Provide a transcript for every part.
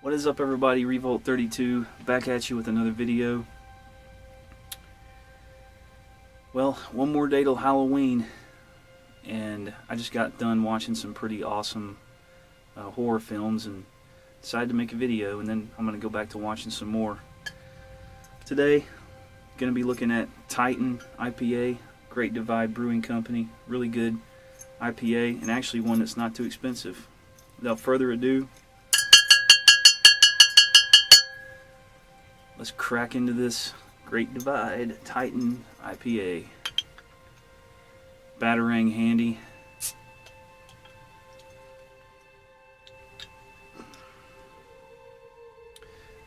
What is up, everybody? Revolt 32 back at you with another video. Well, one more day till Halloween, and I just got done watching some pretty awesome horror films and decided to make a video, and then I'm going to go back to watching some more. Today, going to be looking at Titan IPA, Great Divide Brewing Company, really good IPA, and actually one that's not too expensive. Without further ado, let's crack into this Great Divide Titan IPA. Batarang handy.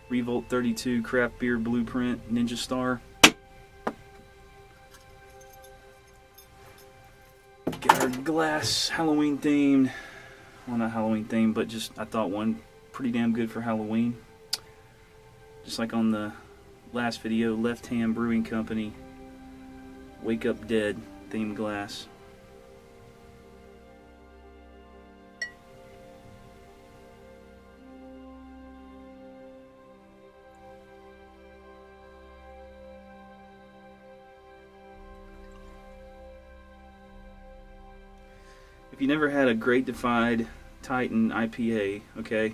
Revolt 32 Craft Beer Blueprint Ninja Star. Got our glass, Halloween themed. Well, not Halloween themed, but just I thought one pretty damn good for Halloween. Just like on the last video, Left Hand Brewing Company Wake Up Dead themed glass. If you never had a Great Divide Titan IPA, okay,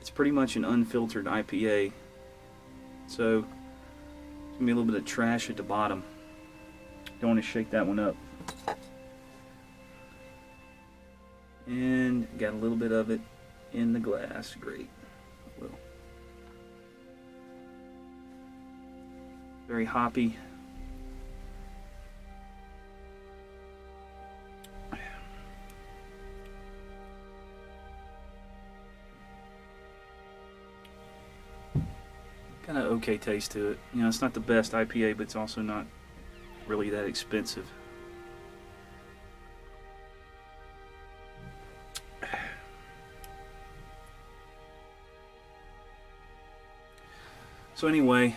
it's pretty much an unfiltered IPA. So, there's gonna be a little bit of trash at the bottom. Don't want to shake that one up. And got a little bit of it in the glass. Great. Well, very hoppy. Kind of okay taste to it. You know, it's not the best IPA, but it's also not really that expensive. So anyway,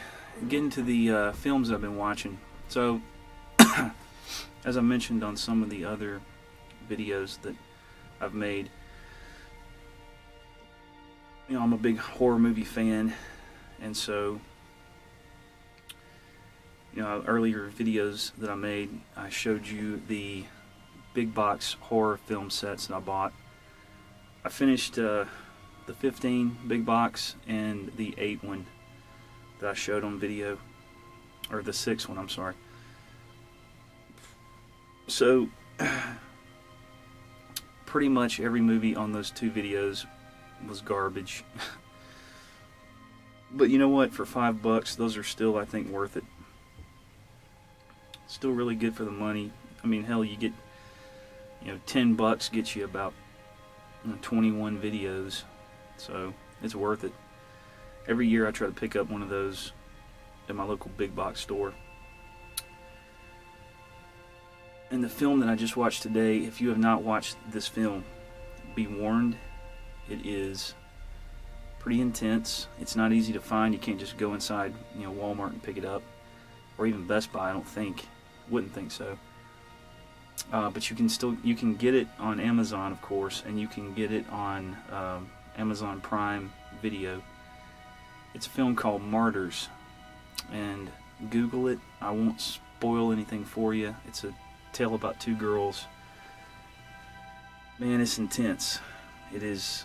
getting to the films I've been watching. So, as I mentioned on some of the other videos that I've made, you know, I'm a big horror movie fan. And so, you know, earlier videos that I made, I showed you the big box horror film sets that I bought. I finished the 15 big box and the 8 one that I showed on video, or the 6 one, I'm sorry. So, pretty much every movie on those 2 videos was garbage. But you know what? For $5, those are still, I think, worth it. Still really good for the money. I mean, hell, you get, you know, $10 gets you about 21 videos, so it's worth it. Every year I try to pick up one of those at my local big box store. And the film that I just watched today, if you have not watched this film, be warned, it is pretty intense. It's not easy to find. You can't just go inside, you know, Walmart and pick it up, or even Best Buy. I don't think, wouldn't think so. But you can get it on Amazon, of course, and you can get it on Amazon Prime Video. It's a film called Martyrs, and Google it. I won't spoil anything for you. It's a tale about 2 girls. Man, it's intense. It is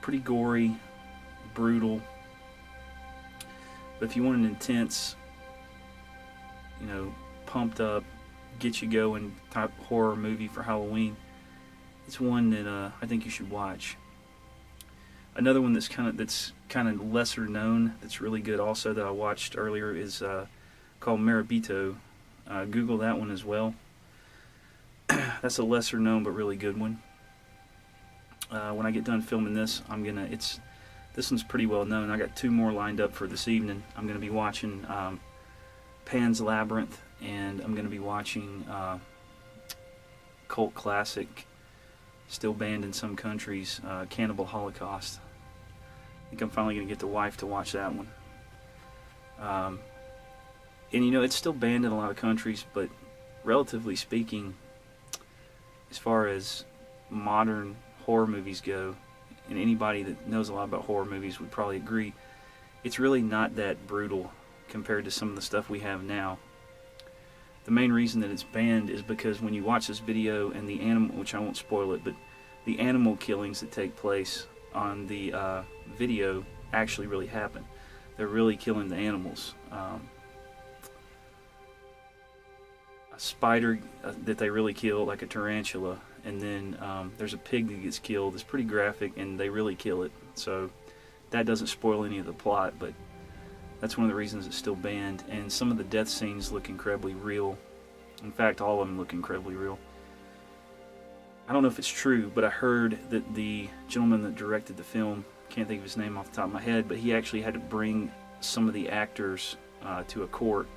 pretty gory, brutal, but if you want an intense, you know, pumped up, get you going type horror movie for Halloween, it's one that I think you should watch. Another one that's kind of lesser known, that's really good also, that I watched earlier, is called Marabito. Google that one as well. That's a lesser known but really good one. When I get done filming this, this one's pretty well known. I got 2 more lined up for this evening. I'm going to be watching Pan's Labyrinth, and I'm going to be watching cult classic, still banned in some countries, Cannibal Holocaust. I think I'm finally going to get the wife to watch that one. And you know, it's still banned in a lot of countries, but relatively speaking, as far as modern horror movies go, and anybody that knows a lot about horror movies would probably agree, it's really not that brutal compared to some of the stuff we have now. The main reason that it's banned is because when you watch this video and the animal, which I won't spoil it, but the animal killings that take place on the video actually really happen. They're really killing the animals. A spider that they really kill, like a tarantula, and then there's a pig that gets killed. It's pretty graphic, and they really kill it. So that doesn't spoil any of the plot, but that's one of the reasons it's still banned. And some of the death scenes look incredibly real. In fact, all of them look incredibly real. I don't know if it's true, but I heard that the gentleman that directed the film, can't think of his name off the top of my head, but he actually had to bring some of the actors to a court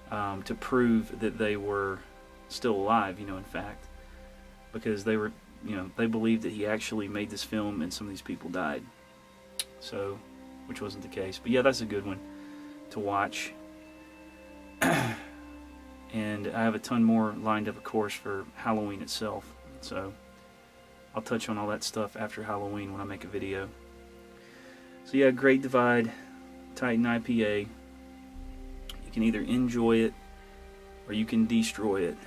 to prove that they were still alive, in fact, because they were, they believed that he actually made this film and some of these people died. So, which wasn't the case. But yeah, that's a good one to watch. And I have a ton more lined up, of course, for Halloween itself. So I'll touch on all that stuff after Halloween when I make a video. So yeah, Great Divide, Titan IPA. You can either enjoy it or you can destroy it.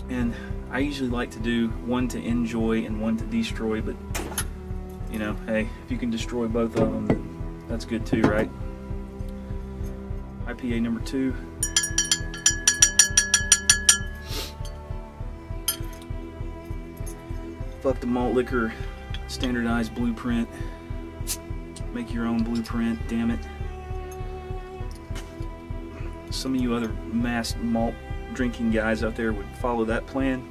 And I usually like to do one to enjoy and one to destroy, but hey, if you can destroy both of them, then that's good too, right? IPA number 2. Fuck the malt liquor standardized blueprint. Make your own blueprint, damn it. Some of you other mass malt drinking guys out there would follow that plan,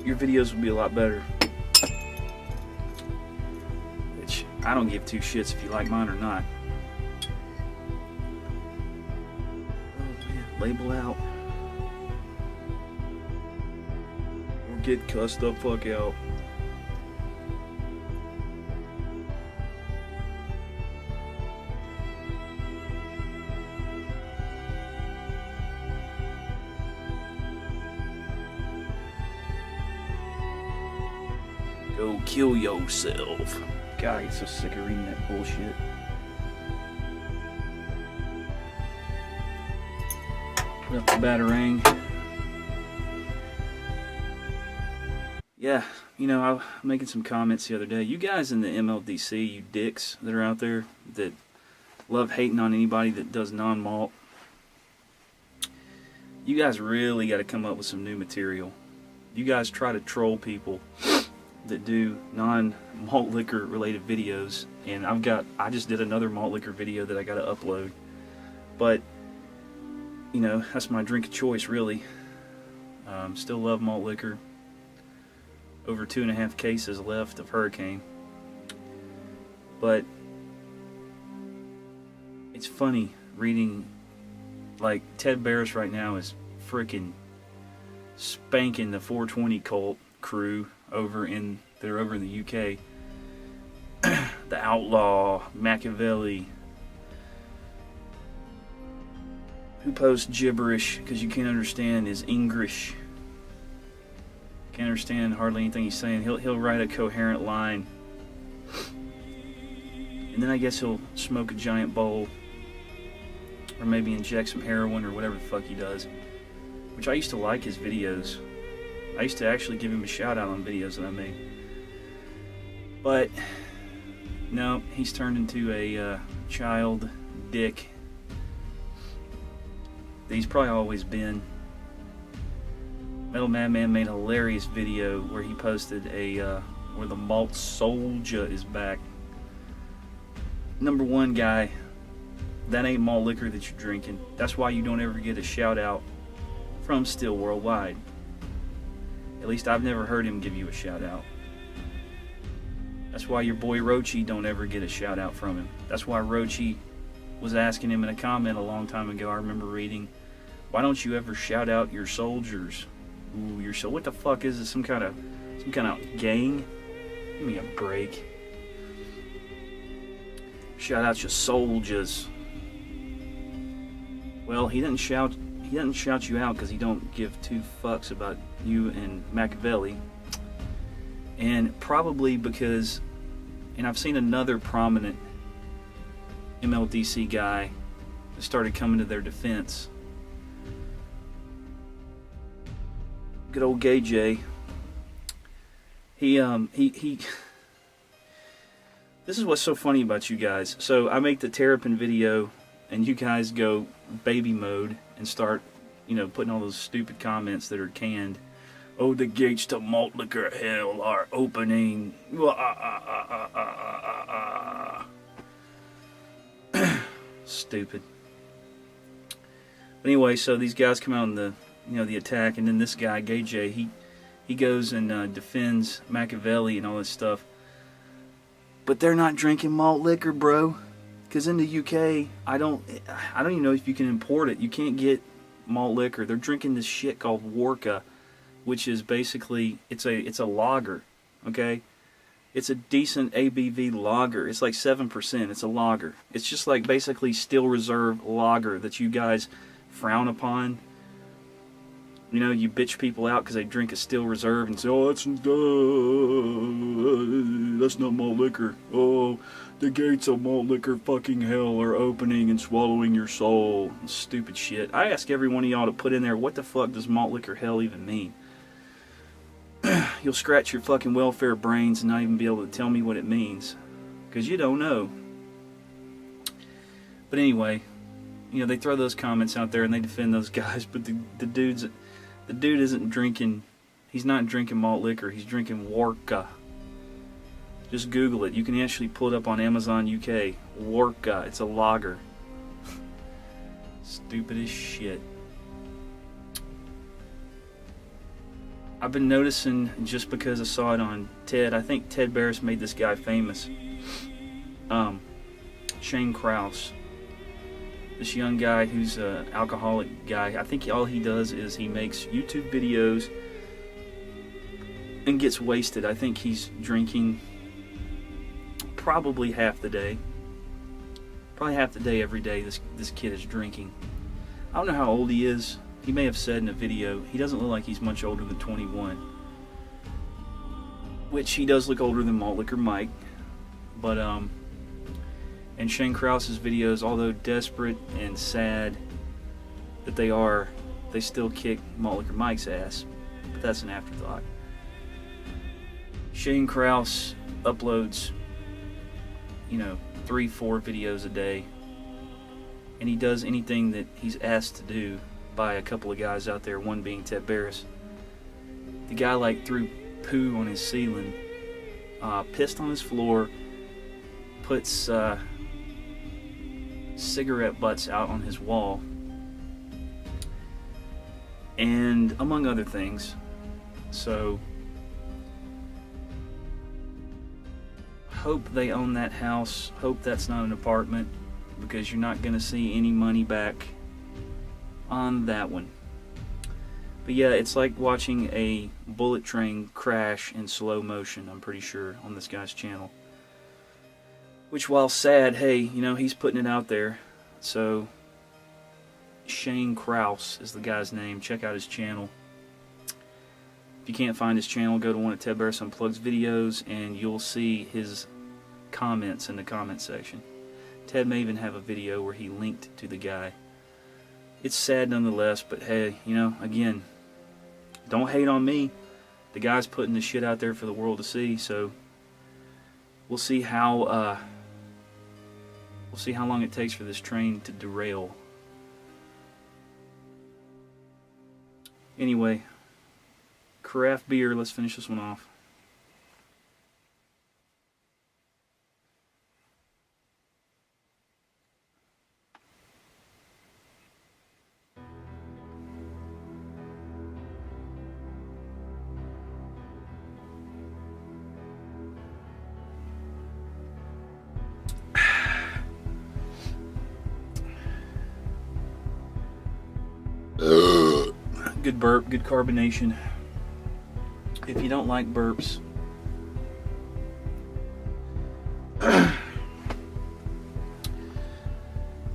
your videos would be a lot better. Which I don't give two shits if you like mine or not. Oh man, label out. Or get cussed the fuck out. Go kill yourself. God, I get so sick of reading that bullshit. Put up the Batarang. Yeah, I was making some comments the other day. You guys in the MLDC, you dicks that are out there that love hating on anybody that does non-malt, you guys really got to come up with some new material. You guys try to troll people that do non-malt liquor related videos, and I just did another malt liquor video that I got to upload, but that's my drink of choice, really. Still love malt liquor. Over 2.5 cases left of Hurricane, but it's funny reading, like, Ted Barris right now is freaking spanking the 420 cult crew over in the UK. The Outlaw, Machiavelli, who posts gibberish because you can't understand his English. Can't understand hardly anything he's saying. He'll write a coherent line, and then I guess he'll smoke a giant bowl, or maybe inject some heroin or whatever the fuck he does. Which I used to like his videos. I used to actually give him a shout out on videos that I made. But no, he's turned into a child dick that he's probably always been. Metal Madman made a hilarious video where he posted where the malt soldier is back. Number one, guy, that ain't malt liquor that you're drinking. That's why you don't ever get a shout out from Still Worldwide. At least I've never heard him give you a shout out. That's why your boy Rochi don't ever get a shout out from him. That's why Rochi was asking him in a comment a long time ago. I remember reading, "Why don't you ever shout out your soldiers?" Ooh, what the fuck is this? Some kind of gang? Give me a break. Shout out your soldiers. Well, he doesn't shout you out because he don't give two fucks about you and Machiavelli. And probably because, and I've seen another prominent MLDC guy that started coming to their defense. Good old Gay J. He This is what's so funny about you guys. So I make the Terrapin video, and you guys go baby mode and start, putting all those stupid comments that are canned. Oh, the gates to malt liquor hell are opening. Stupid. But anyway, so these guys come out in the attack, and then this guy, Gay J, he goes and defends Machiavelli and all this stuff. But they're not drinking malt liquor, bro. Because in the UK, I don't even know if you can import it. You can't get malt liquor. They're drinking this shit called Warka, which is basically it's a lager, okay? It's a decent ABV lager. It's like 7%. It's a lager. It's just like basically Steel Reserve lager that you guys frown upon. You bitch people out because they drink a Steel Reserve and say, "Oh, that's not malt liquor. Oh, the gates of malt liquor fucking hell are opening and swallowing your soul." Stupid shit. I ask every one of y'all to put in there, what the fuck does malt liquor hell even mean? You'll scratch your fucking welfare brains and not even be able to tell me what it means. Because you don't know. But anyway, they throw those comments out there and they defend those guys, but the dude isn't drinking, he's not drinking malt liquor, he's drinking Warka. Just Google it. You can actually pull it up on Amazon UK. Warka. It's a lager. Stupid as shit. I've been noticing, just because I saw it on Ted, I think Ted Barris made this guy famous. Shane Krause. This young guy who's an alcoholic guy. I think all he does is he makes YouTube videos and gets wasted. I think he's drinking probably half the day. Probably half the day every day this kid is drinking. I don't know how old he is. He may have said in a video, he doesn't look like he's much older than 21. Which he does look older than Malt Liquor Mike. But, and Shane Krause's videos, although desperate and sad that they still kick Malt Liquor Mike's ass. But that's an afterthought. Shane Krause uploads, 3-4 videos a day. And he does anything that he's asked to do by a couple of guys out there, one being Ted Barris. The guy threw poo on his ceiling, pissed on his floor, puts cigarette butts out on his wall, and among other things. So hope they own that house. Hope that's not an apartment, because you're not going to see any money back on that one. But yeah, it's like watching a bullet train crash in slow motion, I'm pretty sure, on this guy's channel. Which, while sad, hey, he's putting it out there. So Shane Krause is the guy's name. Check out his channel. If you can't find his channel, go to one of Ted Barris Unplugged's videos and you'll see his comments in the comment section. Ted may even have a video where he linked to the guy. It's sad nonetheless, but hey, again, don't hate on me. The guy's putting the shit out there for the world to see, so we'll see how long it takes for this train to derail. Anyway, craft beer, let's finish this one off. good burp, good carbonation. If you don't like burps,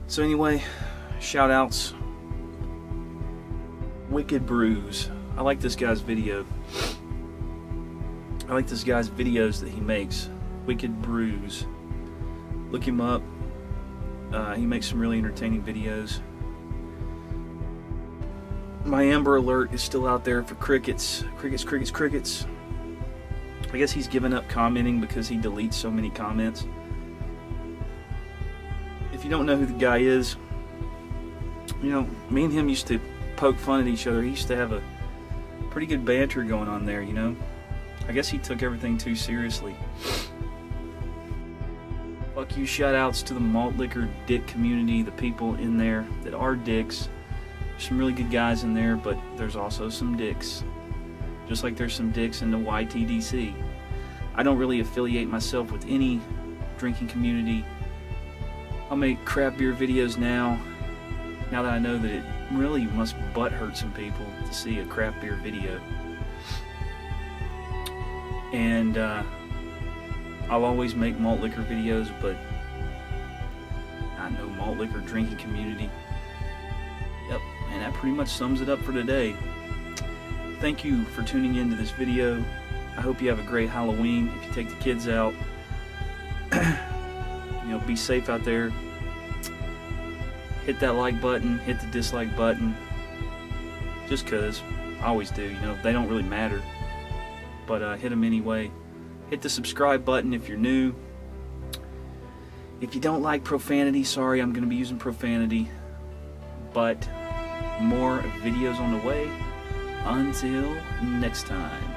so anyway, shout outs. Wicked Brews. I like this guy's video. I like this guy's videos that he makes. Wicked Brews. Look him up. He makes some really entertaining videos. My Amber Alert is still out there for crickets. Crickets. I guess he's given up commenting because he deletes so many comments. If you don't know who the guy is, you know, me and him used to poke fun at each other. He used to have a pretty good banter going on there, you know. I guess he took everything too seriously. Fuck you, shout outs to the malt liquor dick community, the people in there that are dicks. There's some really good guys in there, but there's also some dicks. Just like there's some dicks in the YTDC. I don't really affiliate myself with any drinking community. I'll make craft beer videos now that I know that it really must butt hurt some people to see a craft beer video. And I'll always make malt liquor videos, but I know malt liquor drinking community. Yep, and that pretty much sums it up for today. Thank you for tuning into this video. I hope you have a great Halloween. If you take the kids out, you know, be safe out there. Hit that like button, hit the dislike button. Just cause, I always do, you know, they don't really matter. But hit them anyway. Hit the subscribe button if you're new. If you don't like profanity, sorry, I'm going to be using profanity. But more videos on the way. Until next time.